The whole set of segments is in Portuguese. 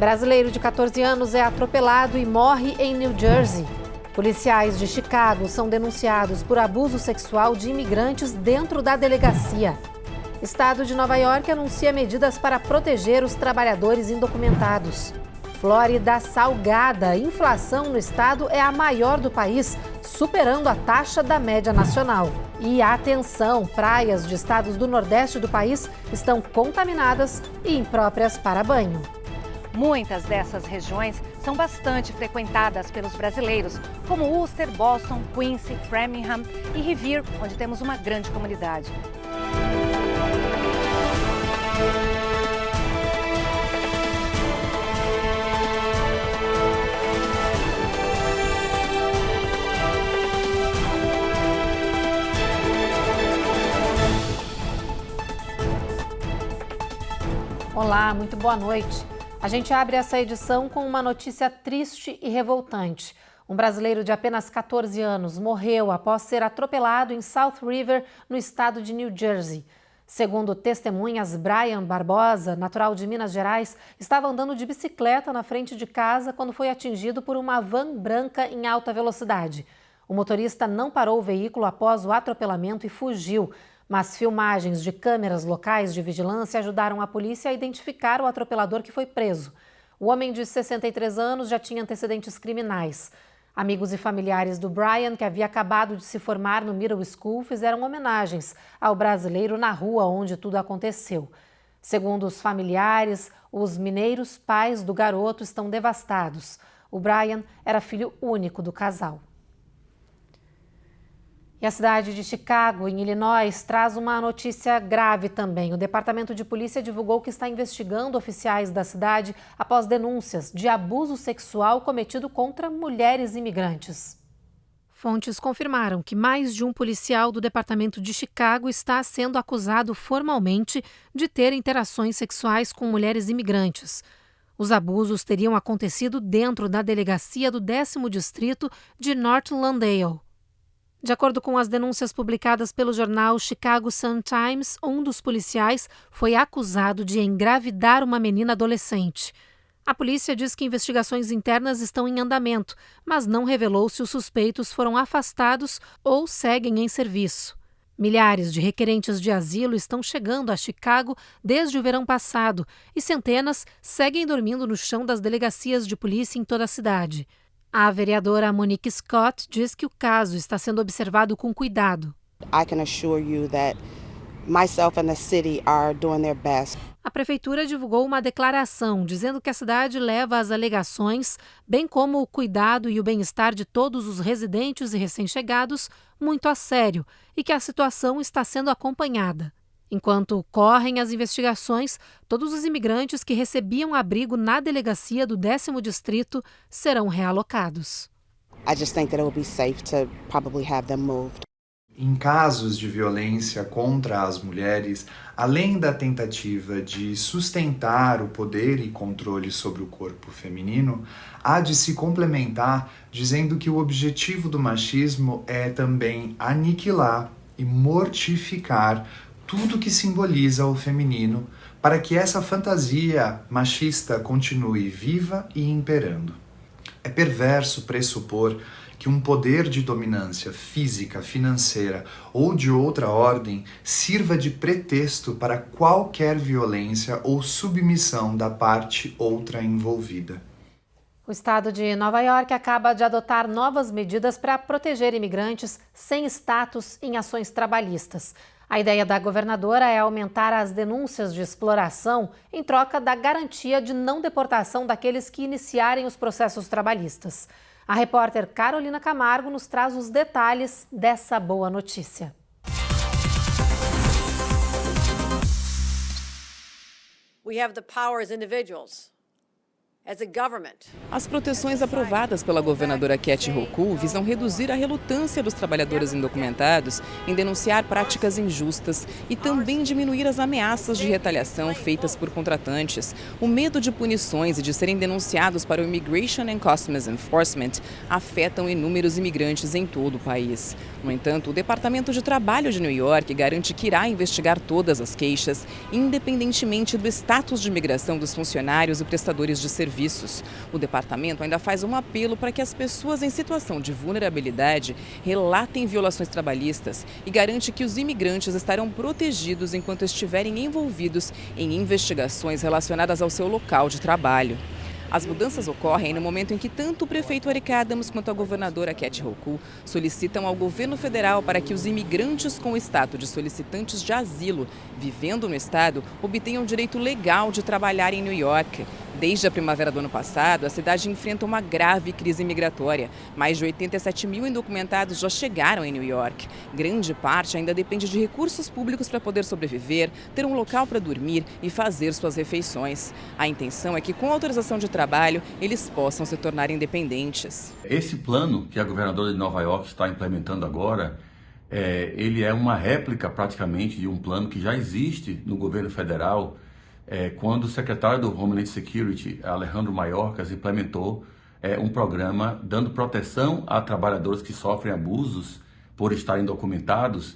Brasileiro de 14 anos é atropelado e morre em New Jersey. Policiais de Chicago são denunciados por abuso sexual de imigrantes dentro da delegacia. Estado de Nova York anuncia medidas para proteger os trabalhadores indocumentados. Flórida salgada. Inflação no estado é a maior do país, superando a taxa da média nacional. E atenção, praias de estados do nordeste do país estão contaminadas e impróprias para banho. Muitas dessas regiões são bastante frequentadas pelos brasileiros, como Worcester, Boston, Quincy, Framingham e Revere, onde temos uma grande comunidade. Olá, muito boa noite. A gente abre essa edição com uma notícia triste e revoltante. Um brasileiro de apenas 14 anos morreu após ser atropelado em South River, no estado de New Jersey. Segundo testemunhas, Brian Barbosa, natural de Minas Gerais, estava andando de bicicleta na frente de casa quando foi atingido por uma van branca em alta velocidade. O motorista não parou o veículo após o atropelamento e fugiu. Mas filmagens de câmeras locais de vigilância ajudaram a polícia a identificar o atropelador que foi preso. O homem de 63 anos já tinha antecedentes criminais. Amigos e familiares do Brian, que havia acabado de se formar no Middle School, fizeram homenagens ao brasileiro na rua onde tudo aconteceu. Segundo os familiares, os mineiros pais do garoto estão devastados. O Brian era filho único do casal. E a cidade de Chicago, em Illinois, traz uma notícia grave também. O Departamento de Polícia divulgou que está investigando oficiais da cidade após denúncias de abuso sexual cometido contra mulheres imigrantes. Fontes confirmaram que mais de um policial do Departamento de Chicago está sendo acusado formalmente de ter interações sexuais com mulheres imigrantes. Os abusos teriam acontecido dentro da delegacia do 10º Distrito de North Lawndale. De acordo com as denúncias publicadas pelo jornal Chicago Sun-Times, um dos policiais foi acusado de engravidar uma menina adolescente. A polícia diz que investigações internas estão em andamento, mas não revelou se os suspeitos foram afastados ou seguem em serviço. Milhares de requerentes de asilo estão chegando a Chicago desde o verão passado e centenas seguem dormindo no chão das delegacias de polícia em toda a cidade. A vereadora Monique Scott diz que o caso está sendo observado com cuidado. I can assure you that myself and the city are doing their best. A prefeitura divulgou uma declaração dizendo que a cidade leva as alegações, bem como o cuidado e o bem-estar de todos os residentes e recém-chegados, muito a sério e que a situação está sendo acompanhada. Enquanto correm as investigações, todos os imigrantes que recebiam abrigo na delegacia do 10º Distrito serão realocados. I just think that it will be safe to probably have them moved. Em casos de violência contra as mulheres, além da tentativa de sustentar o poder e controle sobre o corpo feminino, há de se complementar dizendo que o objetivo do machismo é também aniquilar e mortificar tudo que simboliza o feminino, para que essa fantasia machista continue viva e imperando. É perverso pressupor que um poder de dominância física, financeira ou de outra ordem sirva de pretexto para qualquer violência ou submissão da parte outra envolvida. O estado de Nova York acaba de adotar novas medidas para proteger imigrantes sem status em ações trabalhistas. A ideia da governadora é aumentar as denúncias de exploração em troca da garantia de não deportação daqueles que iniciarem os processos trabalhistas. A repórter Carolina Camargo nos traz os detalhes dessa boa notícia. We have the power as individuals. As proteções aprovadas pela governadora Kathy Hochul visam reduzir a relutância dos trabalhadores indocumentados em denunciar práticas injustas e também diminuir as ameaças de retaliação feitas por contratantes. O medo de punições e de serem denunciados para o Immigration and Customs Enforcement afetam inúmeros imigrantes em todo o país. No entanto, o Departamento de Trabalho de New York garante que irá investigar todas as queixas, independentemente do status de imigração dos funcionários e prestadores de serviços. serviços. O departamento ainda faz um apelo para que as pessoas em situação de vulnerabilidade relatem violações trabalhistas e garante que os imigrantes estarão protegidos enquanto estiverem envolvidos em investigações relacionadas ao seu local de trabalho. As mudanças ocorrem no momento em que tanto o prefeito Eric Adams quanto a governadora Kathy Hochul solicitam ao governo federal para que os imigrantes com o status de solicitantes de asilo vivendo no estado obtenham o direito legal de trabalhar em New York. Desde a primavera do ano passado, a cidade enfrenta uma grave crise migratória. Mais de 87 mil indocumentados já chegaram em New York. Grande parte ainda depende de recursos públicos para poder sobreviver, ter um local para dormir e fazer suas refeições. A intenção é que, com autorização de trabalho, eles possam se tornar independentes. Esse plano que a governadora de Nova York está implementando agora, ele é uma réplica praticamente de um plano que já existe no governo federal, quando o secretário do Homeland Security, Alejandro Mayorkas, implementou um programa dando proteção a trabalhadores que sofrem abusos por estarem documentados,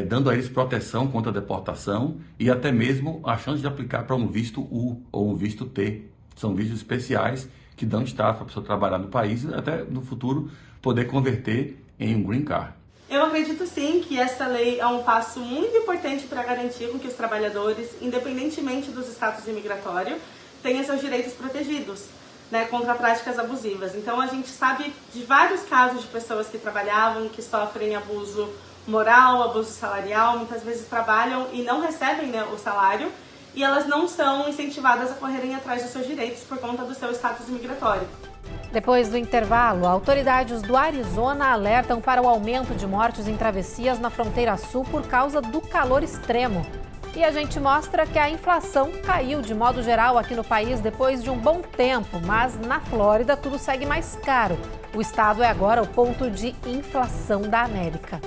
dando a eles proteção contra a deportação e até mesmo a chance de aplicar para um visto U ou um visto T. São vistos especiais que dão status para a pessoa trabalhar no país e até no futuro poder converter em um green card. Eu acredito sim que essa lei é um passo muito importante para garantir que os trabalhadores, independentemente do status imigratório, tenham seus direitos protegidos, né, contra práticas abusivas. Então a gente sabe de vários casos de pessoas que trabalhavam, que sofrem abuso moral, abuso salarial, muitas vezes trabalham e não recebem, né, o salário, e elas não são incentivadas a correrem atrás dos seus direitos por conta do seu status imigratório. Depois do intervalo, autoridades do Arizona alertam para o aumento de mortes em travessias na fronteira sul por causa do calor extremo. E a gente mostra que a inflação caiu de modo geral aqui no país depois de um bom tempo, mas na Flórida tudo segue mais caro. O estado é agora o ponto de inflação da América.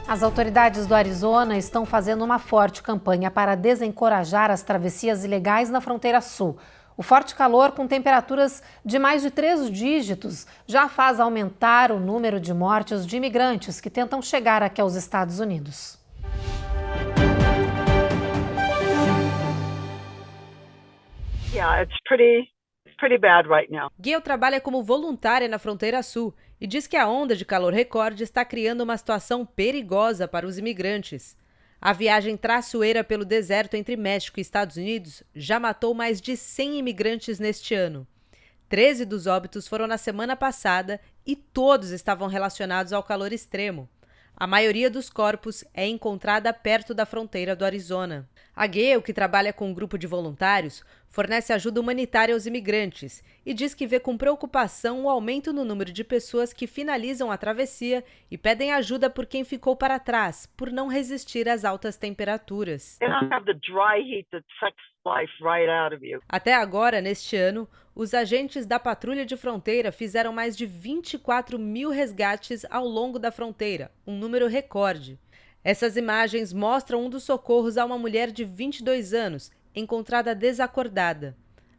As autoridades do Arizona estão fazendo uma forte campanha para desencorajar as travessias ilegais na fronteira sul. O forte calor, com temperaturas de mais de 3 dígitos, já faz aumentar o número de mortes de imigrantes que tentam chegar aqui aos Estados Unidos. Yeah, it's pretty bad right now. Gail trabalha como voluntária na fronteira sul e diz que a onda de calor recorde está criando uma situação perigosa para os imigrantes. A viagem traiçoeira pelo deserto entre México e Estados Unidos já matou mais de 100 imigrantes neste ano. 13 dos óbitos foram na semana passada e todos estavam relacionados ao calor extremo. A maioria dos corpos é encontrada perto da fronteira do Arizona. A Gail, que trabalha com um grupo de voluntários, fornece ajuda humanitária aos imigrantes e diz que vê com preocupação o aumento no número de pessoas que finalizam a travessia e pedem ajuda por quem ficou para trás, por não resistir às altas temperaturas. Até agora, neste ano, os agentes da Patrulha de Fronteira fizeram mais de 24 mil resgates ao longo da fronteira, um número recorde. Essas imagens mostram um dos socorros a uma mulher de 22 anos, encontrada desacordada.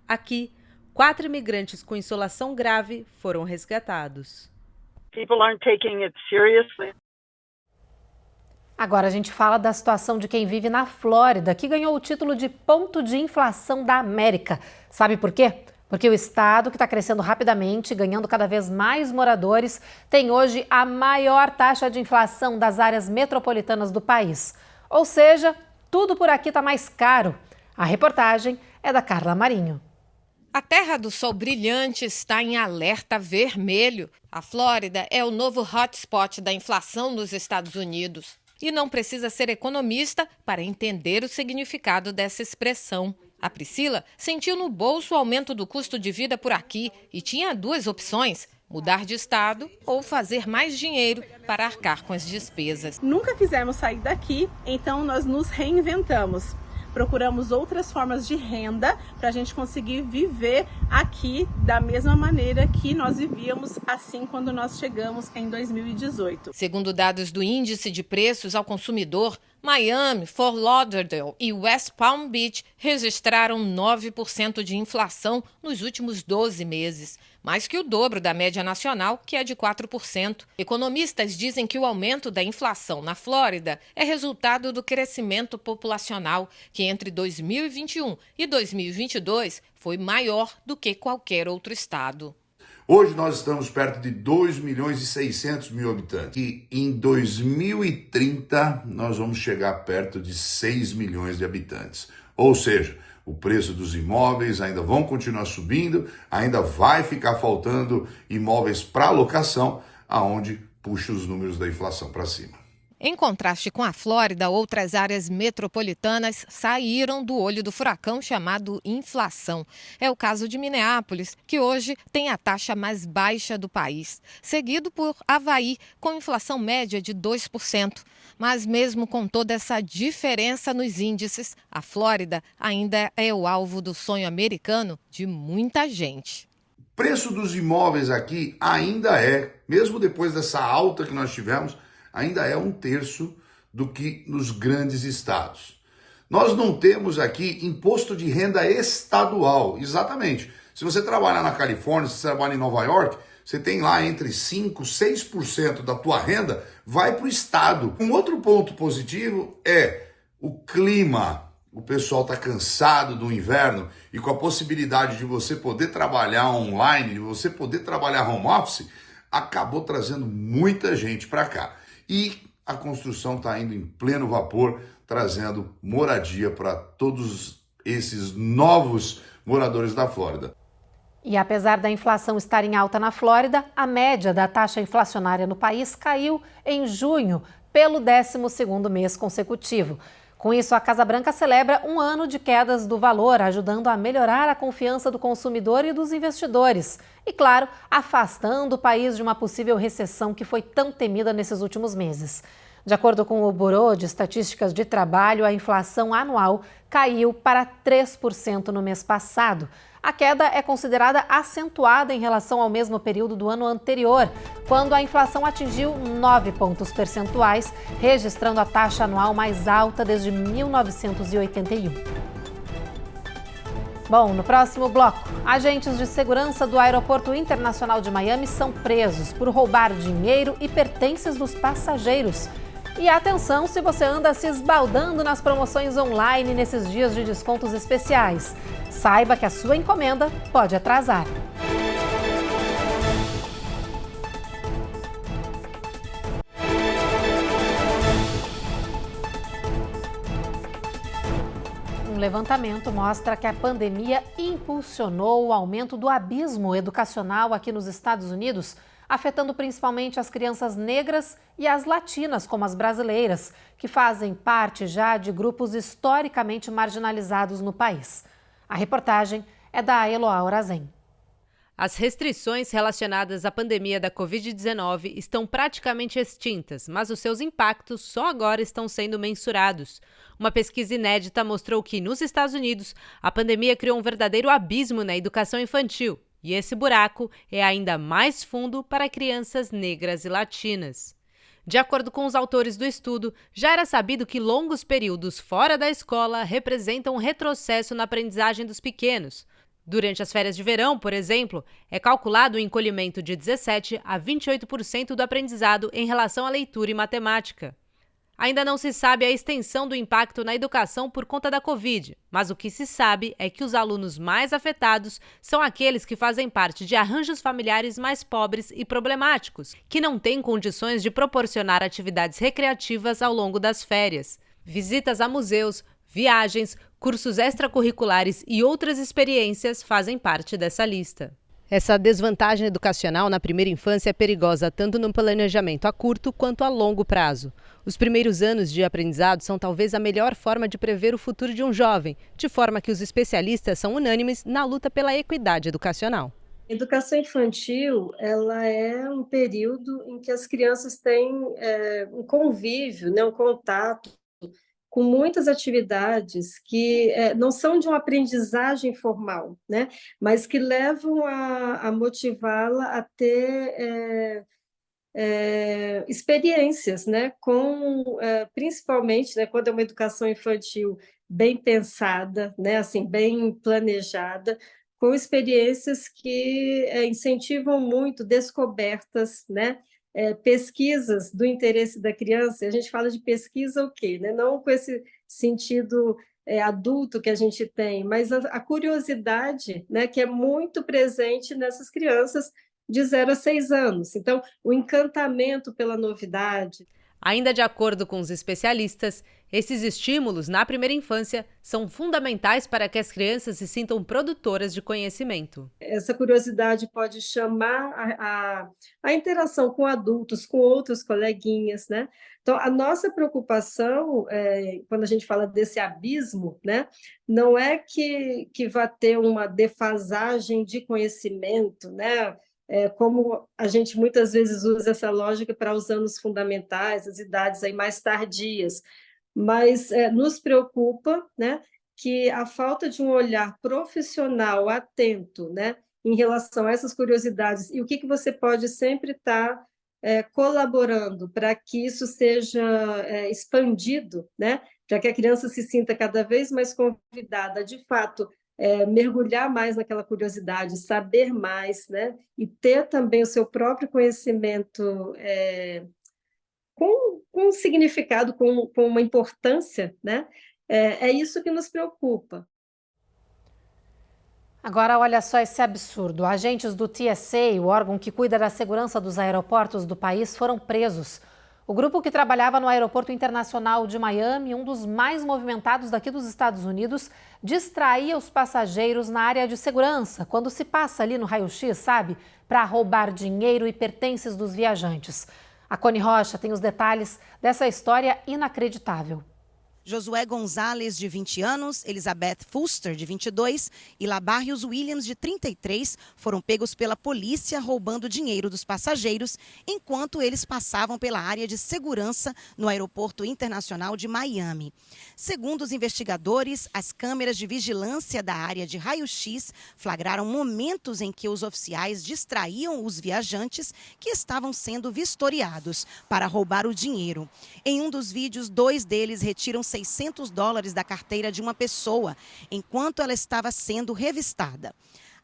Aqui, 4 imigrantes com insolação grave foram resgatados. People aren't taking it seriously. Agora a gente fala da situação de quem vive na Flórida, que ganhou o título de ponto de inflação da América. Sabe por quê? Porque o estado, que está crescendo rapidamente, ganhando cada vez mais moradores, tem hoje a maior taxa de inflação das áreas metropolitanas do país. Ou seja, tudo por aqui está mais caro. A reportagem é da Carla Marinho. A Terra do Sol Brilhante está em alerta vermelho. A Flórida é o novo hotspot da inflação nos Estados Unidos. E não precisa ser economista para entender o significado dessa expressão. A Priscila sentiu no bolso o aumento do custo de vida por aqui e tinha 2 opções: mudar de estado ou fazer mais dinheiro para arcar com as despesas. Nunca quisemos sair daqui, então nós nos reinventamos. Procuramos outras formas de renda para a gente conseguir viver aqui da mesma maneira que nós vivíamos assim quando nós chegamos em 2018. Segundo dados do Índice de Preços ao Consumidor, Miami, Fort Lauderdale e West Palm Beach registraram 9% de inflação nos últimos 12 meses, mais que o dobro da média nacional, que é de 4%. Economistas dizem que o aumento da inflação na Flórida é resultado do crescimento populacional, que entre 2021 e 2022 foi maior do que qualquer outro estado. Hoje nós estamos perto de 2.600.000 habitantes e em 2030 nós vamos chegar perto de 6 milhões de habitantes. Ou seja, o preço dos imóveis ainda vão continuar subindo, ainda vai ficar faltando imóveis para locação, aonde puxa os números da inflação para cima. Em contraste com a Flórida, outras áreas metropolitanas saíram do olho do furacão chamado inflação. É o caso de Minneapolis, que hoje tem a taxa mais baixa do país, seguido por Havaí, com inflação média de 2%. Mas mesmo com toda essa diferença nos índices, a Flórida ainda é o alvo do sonho americano de muita gente. O preço dos imóveis aqui ainda é, mesmo depois dessa alta que nós tivemos, ainda é 1/3 do que nos grandes estados. Nós não temos aqui imposto de renda estadual, exatamente. Se você trabalhar na Califórnia, se você trabalha em Nova York, você tem lá entre 5% e 6% da tua renda vai para o estado. Um outro ponto positivo é o clima. O pessoal está cansado do inverno e com a possibilidade de você poder trabalhar online, de você poder trabalhar home office, acabou trazendo muita gente para cá. E a construção está indo em pleno vapor, trazendo moradia para todos esses novos moradores da Flórida. E apesar da inflação estar em alta na Flórida, a média da taxa inflacionária no país caiu em junho, pelo 12º mês consecutivo. Com isso, a Casa Branca celebra um ano de quedas do valor, ajudando a melhorar a confiança do consumidor e dos investidores. E, claro, afastando o país de uma possível recessão que foi tão temida nesses últimos meses. De acordo com o Bureau de Estatísticas de Trabalho, a inflação anual caiu para 3% no mês passado. A queda é considerada acentuada em relação ao mesmo período do ano anterior, quando a inflação atingiu 9 pontos percentuais, registrando a taxa anual mais alta desde 1981. Bom, no próximo bloco, agentes de segurança do Aeroporto Internacional de Miami são presos por roubar dinheiro e pertences dos passageiros. E atenção se você anda se esbaldando nas promoções online nesses dias de descontos especiais. Saiba que a sua encomenda pode atrasar. Um levantamento mostra que a pandemia impulsionou o aumento do abismo educacional aqui nos Estados Unidos, afetando principalmente as crianças negras e as latinas, como as brasileiras, que fazem parte já de grupos historicamente marginalizados no país. A reportagem é da Eloá Orazen. As restrições relacionadas à pandemia da Covid-19 estão praticamente extintas, mas os seus impactos só agora estão sendo mensurados. Uma pesquisa inédita mostrou que, nos Estados Unidos, a pandemia criou um verdadeiro abismo na educação infantil. E esse buraco é ainda mais fundo para crianças negras e latinas. De acordo com os autores do estudo, já era sabido que longos períodos fora da escola representam um retrocesso na aprendizagem dos pequenos. Durante as férias de verão, por exemplo, é calculado um encolhimento de 17% a 28% do aprendizado em relação à leitura e matemática. Ainda não se sabe a extensão do impacto na educação por conta da Covid, mas o que se sabe é que os alunos mais afetados são aqueles que fazem parte de arranjos familiares mais pobres e problemáticos, que não têm condições de proporcionar atividades recreativas ao longo das férias. Visitas a museus, viagens, cursos extracurriculares e outras experiências fazem parte dessa lista. Essa desvantagem educacional na primeira infância é perigosa tanto no planejamento a curto quanto a longo prazo. Os primeiros anos de aprendizado são talvez a melhor forma de prever o futuro de um jovem, de forma que os especialistas são unânimes na luta pela equidade educacional. Educação infantil, ela é um período em que as crianças têm um convívio, né, um contato com muitas atividades que não são de uma aprendizagem formal, né? Mas que levam a motivá-la a ter experiências, né, principalmente, né, quando é uma educação infantil bem pensada, né, assim, bem planejada, com experiências que incentivam muito descobertas, né, pesquisas do interesse da criança. A gente fala de pesquisa o quê? Né? Não com esse sentido adulto que a gente tem, mas a curiosidade, né, que é muito presente nessas crianças de 0 a 6 anos. Então, o encantamento pela novidade. Ainda de acordo com os especialistas, esses estímulos na primeira infância são fundamentais para que as crianças se sintam produtoras de conhecimento. Essa curiosidade pode chamar a interação com adultos, com outros coleguinhas, né? Então, a nossa preocupação, quando a gente fala desse abismo, né, não é que vá ter uma defasagem de conhecimento, né? Como a gente muitas vezes usa essa lógica para os anos fundamentais, as idades aí mais tardias, mas nos preocupa, né, que a falta de um olhar profissional atento, né, em relação a essas curiosidades e o que você pode sempre estar colaborando para que isso seja expandido, né, para que a criança se sinta cada vez mais convidada, de fato, mergulhar mais naquela curiosidade, saber mais, né? E ter também o seu próprio conhecimento com significado, com uma importância, né? É isso que nos preocupa. Agora, olha só esse absurdo. Agentes do TSA, o órgão que cuida da segurança dos aeroportos do país, foram presos. O grupo que trabalhava no Aeroporto Internacional de Miami, um dos mais movimentados daqui dos Estados Unidos, distraía os passageiros na área de segurança, quando se passa ali no raio-x, sabe? Para roubar dinheiro e pertences dos viajantes. A Cone Rocha tem os detalhes dessa história inacreditável. Josué Gonzalez, de 20 anos, Elizabeth Fuster, de 22 e Labarrios Williams, de 33, foram pegos pela polícia roubando dinheiro dos passageiros enquanto eles passavam pela área de segurança no Aeroporto Internacional de Miami. Segundo os investigadores, as câmeras de vigilância da área de raio-x flagraram momentos em que os oficiais distraíam os viajantes que estavam sendo vistoriados para roubar o dinheiro. Em um dos vídeos, 2 deles retiram $600 da carteira de uma pessoa, enquanto ela estava sendo revistada.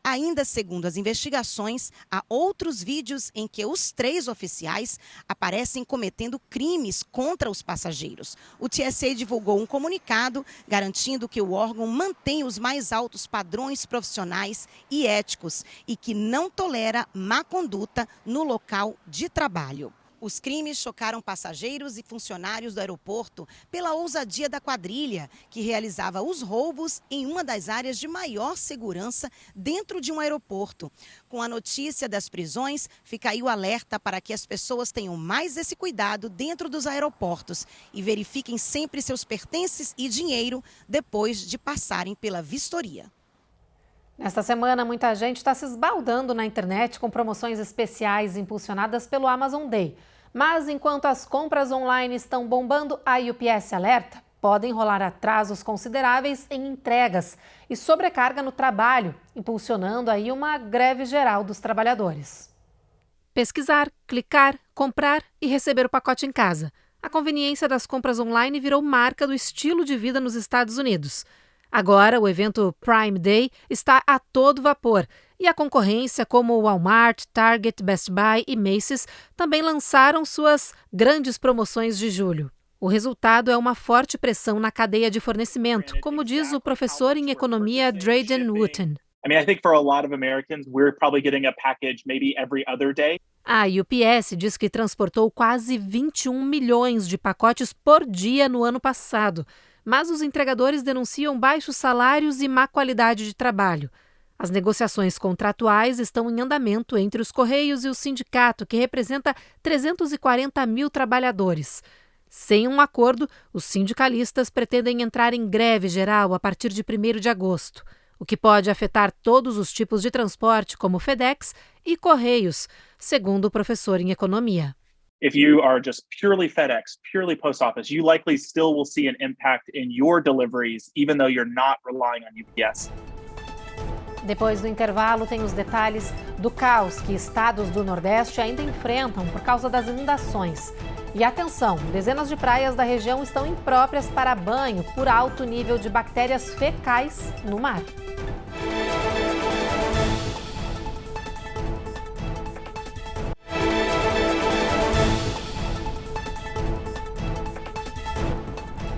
Ainda segundo as investigações, há outros vídeos em que os 3 oficiais aparecem cometendo crimes contra os passageiros. O TSA divulgou um comunicado garantindo que o órgão mantém os mais altos padrões profissionais e éticos e que não tolera má conduta no local de trabalho. Os crimes chocaram passageiros e funcionários do aeroporto pela ousadia da quadrilha, que realizava os roubos em uma das áreas de maior segurança dentro de um aeroporto. Com a notícia das prisões, fica aí o alerta para que as pessoas tenham mais esse cuidado dentro dos aeroportos e verifiquem sempre seus pertences e dinheiro depois de passarem pela vistoria. Nesta semana, muita gente está se esbaldando na internet com promoções especiais impulsionadas pelo Amazon Day. Mas enquanto as compras online estão bombando, a UPS alerta: podem rolar atrasos consideráveis em entregas e sobrecarga no trabalho, impulsionando aí uma greve geral dos trabalhadores. Pesquisar, clicar, comprar e receber o pacote em casa. A conveniência das compras online virou marca do estilo de vida nos Estados Unidos. Agora, o evento Prime Day está a todo vapor e a concorrência como Walmart, Target, Best Buy e Macy's também lançaram suas grandes promoções de julho. O resultado é uma forte pressão na cadeia de fornecimento, como diz o professor em economia Drayden Wooten. I think for a lot of Americans, we're probably getting a package maybe every other day. A UPS diz que transportou quase 21 milhões de pacotes por dia no ano passado. Mas os entregadores denunciam baixos salários e má qualidade de trabalho. As negociações contratuais estão em andamento entre os Correios e o sindicato, que representa 340 mil trabalhadores. Sem um acordo, os sindicalistas pretendem entrar em greve geral a partir de 1º de agosto, o que pode afetar todos os tipos de transporte, como FedEx e Correios, segundo o professor em economia. If you are just purely FedEx, purely post office, you likely still will see an impact in your deliveries, even though you're not relying on UPS. Depois do intervalo, tem os detalhes do caos que estados do Nordeste ainda enfrentam por causa das inundações. E atenção, dezenas de praias da região estão impróprias para banho por alto nível de bactérias fecais no mar.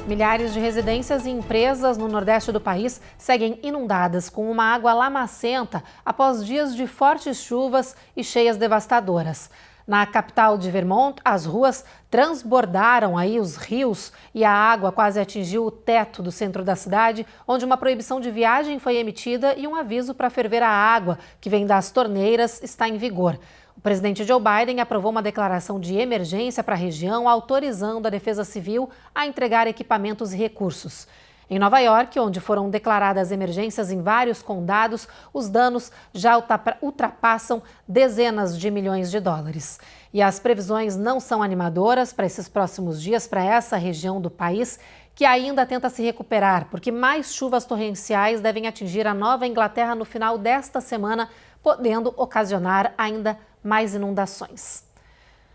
Milhares de residências e empresas no Nordeste do país seguem inundadas com uma água lamacenta após dias de fortes chuvas e cheias devastadoras. Na capital de Vermont, as ruas transbordaram aí os rios e a água quase atingiu o teto do centro da cidade, onde uma proibição de viagem foi emitida e um aviso para ferver a água, que vem das torneiras, está em vigor. O presidente Joe Biden aprovou uma declaração de emergência para a região, autorizando a Defesa Civil a entregar equipamentos e recursos. Em Nova York, onde foram declaradas emergências em vários condados, os danos já ultrapassam dezenas de milhões de dólares. E as previsões não são animadoras para esses próximos dias para essa região do país, que ainda tenta se recuperar, porque mais chuvas torrenciais devem atingir a Nova Inglaterra no final desta semana, podendo ocasionar ainda mais inundações.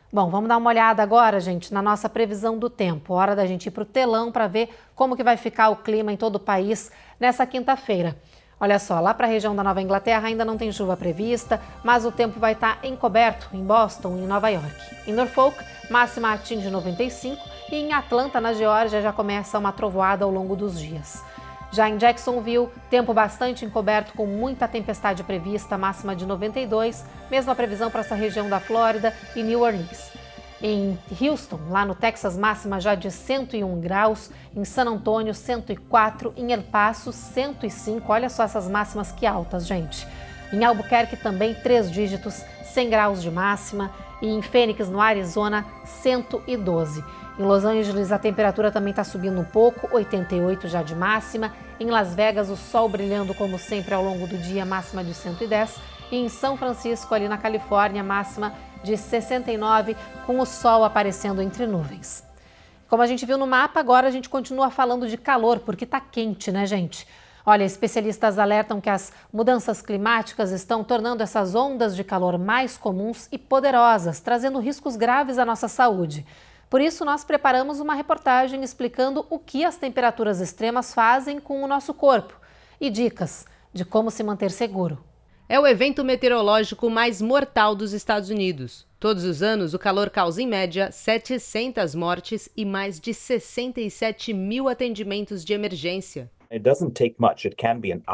Bom, vamos dar uma olhada agora, gente, na nossa previsão do tempo. Hora da gente ir para o telão para ver como que vai ficar o clima em todo o país nessa quinta-feira. Olha só, lá para a região da Nova Inglaterra ainda não tem chuva prevista, mas o tempo vai estar encoberto em Boston e em Nova York. Em Norfolk, máxima atinge 95 e em Atlanta, na Geórgia, já começa uma trovoada ao longo dos dias. Já em Jacksonville, tempo bastante encoberto com muita tempestade prevista, máxima de 92, mesma previsão para essa região da Flórida e New Orleans. Em Houston, lá no Texas, máxima já de 101 graus, em San Antônio 104, em El Paso 105, olha só essas máximas que altas, gente. Em Albuquerque também 3 dígitos, 100 graus de máxima, e em Phoenix, no Arizona, 112. Em Los Angeles, a temperatura também está subindo um pouco, 88 já de máxima. Em Las Vegas, o sol brilhando como sempre ao longo do dia, máxima de 110. E em São Francisco, ali na Califórnia, máxima de 69, com o sol aparecendo entre nuvens. Como a gente viu no mapa, agora a gente continua falando de calor, porque está quente, né, gente? Olha, especialistas alertam que as mudanças climáticas estão tornando essas ondas de calor mais comuns e poderosas, trazendo riscos graves à nossa saúde. Por isso, nós preparamos uma reportagem explicando o que as temperaturas extremas fazem com o nosso corpo e dicas de como se manter seguro. É o evento meteorológico mais mortal dos Estados Unidos. Todos os anos, o calor causa, em média, 700 mortes e mais de 67 mil atendimentos de emergência.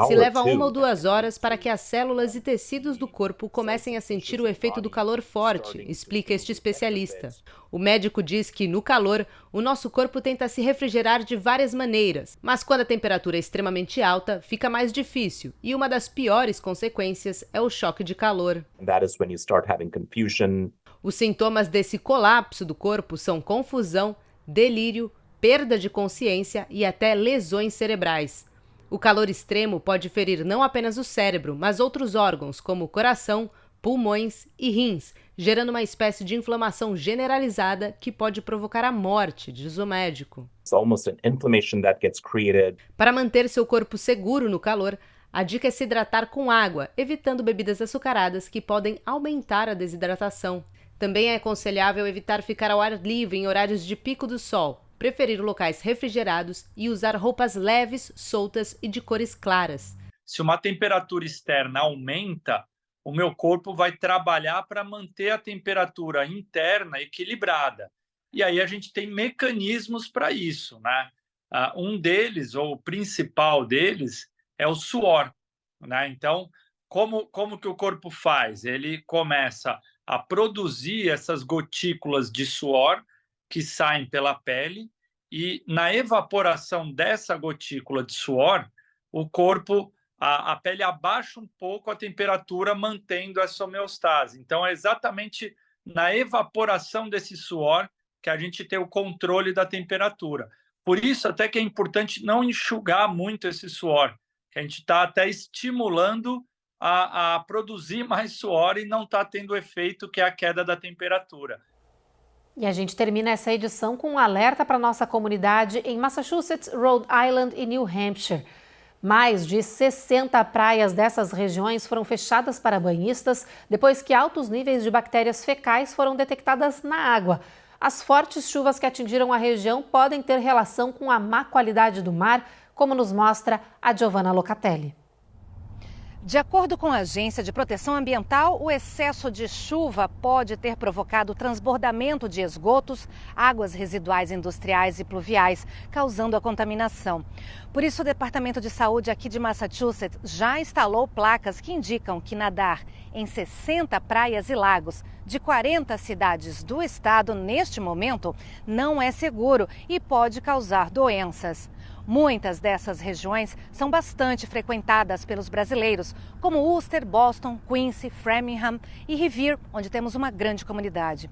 Se leva 1 ou 2 horas para que as células e tecidos do corpo comecem a sentir o efeito do calor forte, explica este especialista. O médico diz que, no calor, o nosso corpo tenta se refrigerar de várias maneiras, mas quando a temperatura é extremamente alta, fica mais difícil, e uma das piores consequências é o choque de calor. Os sintomas desse colapso do corpo são confusão, delírio, perda de consciência e até lesões cerebrais. O calor extremo pode ferir não apenas o cérebro, mas outros órgãos, como o coração, pulmões e rins, gerando uma espécie de inflamação generalizada que pode provocar a morte, diz o médico. Para manter seu corpo seguro no calor, a dica é se hidratar com água, evitando bebidas açucaradas que podem aumentar a desidratação. Também é aconselhável evitar ficar ao ar livre em horários de pico do sol, preferir locais refrigerados e usar roupas leves, soltas e de cores claras. Se uma temperatura externa aumenta, o meu corpo vai trabalhar para manter a temperatura interna equilibrada. E aí a gente tem mecanismos para isso, né? Um deles, ou o principal deles, é o suor, né? Então, como que o corpo faz? Ele começa a produzir essas gotículas de suor que saem pela pele, e na evaporação dessa gotícula de suor, o corpo, a pele abaixa um pouco a temperatura, mantendo essa homeostase. Então, é exatamente na evaporação desse suor que a gente tem o controle da temperatura. Por isso, até que é importante não enxugar muito esse suor, que a gente está até estimulando a produzir mais suor e não está tendo o efeito que é a queda da temperatura. E a gente termina essa edição com um alerta para a nossa comunidade em Massachusetts, Rhode Island e New Hampshire. Mais de 60 praias dessas regiões foram fechadas para banhistas depois que altos níveis de bactérias fecais foram detectadas na água. As fortes chuvas que atingiram a região podem ter relação com a má qualidade do mar, como nos mostra a Giovanna Locatelli. De acordo com a Agência de Proteção Ambiental, o excesso de chuva pode ter provocado transbordamento de esgotos, águas residuais industriais e pluviais, causando a contaminação. Por isso, o Departamento de Saúde aqui de Massachusetts já instalou placas que indicam que nadar em 60 praias e lagos de 40 cidades do estado neste momento não é seguro e pode causar doenças. Muitas dessas regiões são bastante frequentadas pelos brasileiros, como Worcester, Boston, Quincy, Framingham e Revere, onde temos uma grande comunidade.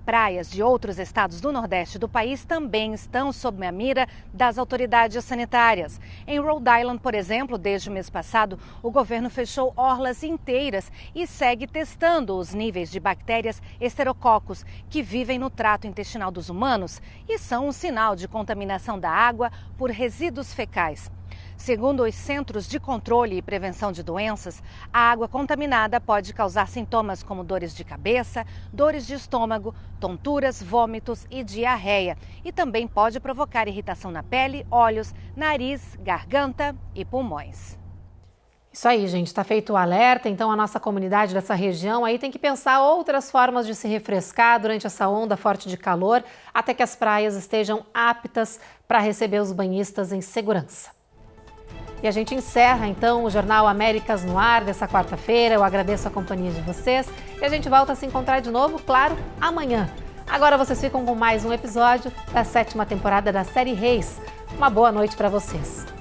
Praias de outros estados do Nordeste do país também estão sob a mira das autoridades sanitárias. Em Rhode Island, por exemplo, desde o mês passado, o governo fechou orlas inteiras e segue testando os níveis de bactérias Enterococcus, que vivem no trato intestinal dos humanos e são um sinal de contaminação da água por resíduos fecais. Segundo os Centros de Controle e Prevenção de Doenças, a água contaminada pode causar sintomas como dores de cabeça, dores de estômago, tonturas, vômitos e diarreia. E também pode provocar irritação na pele, olhos, nariz, garganta e pulmões. Isso aí, gente, está feito o alerta, então a nossa comunidade dessa região aí tem que pensar outras formas de se refrescar durante essa onda forte de calor, até que as praias estejam aptas para receber os banhistas em segurança. E a gente encerra, então, o Jornal Américas no Ar dessa quarta-feira. Eu agradeço a companhia de vocês e a gente volta a se encontrar de novo, claro, amanhã. Agora vocês ficam com mais um episódio da 7ª temporada da série Reis. Uma boa noite para vocês.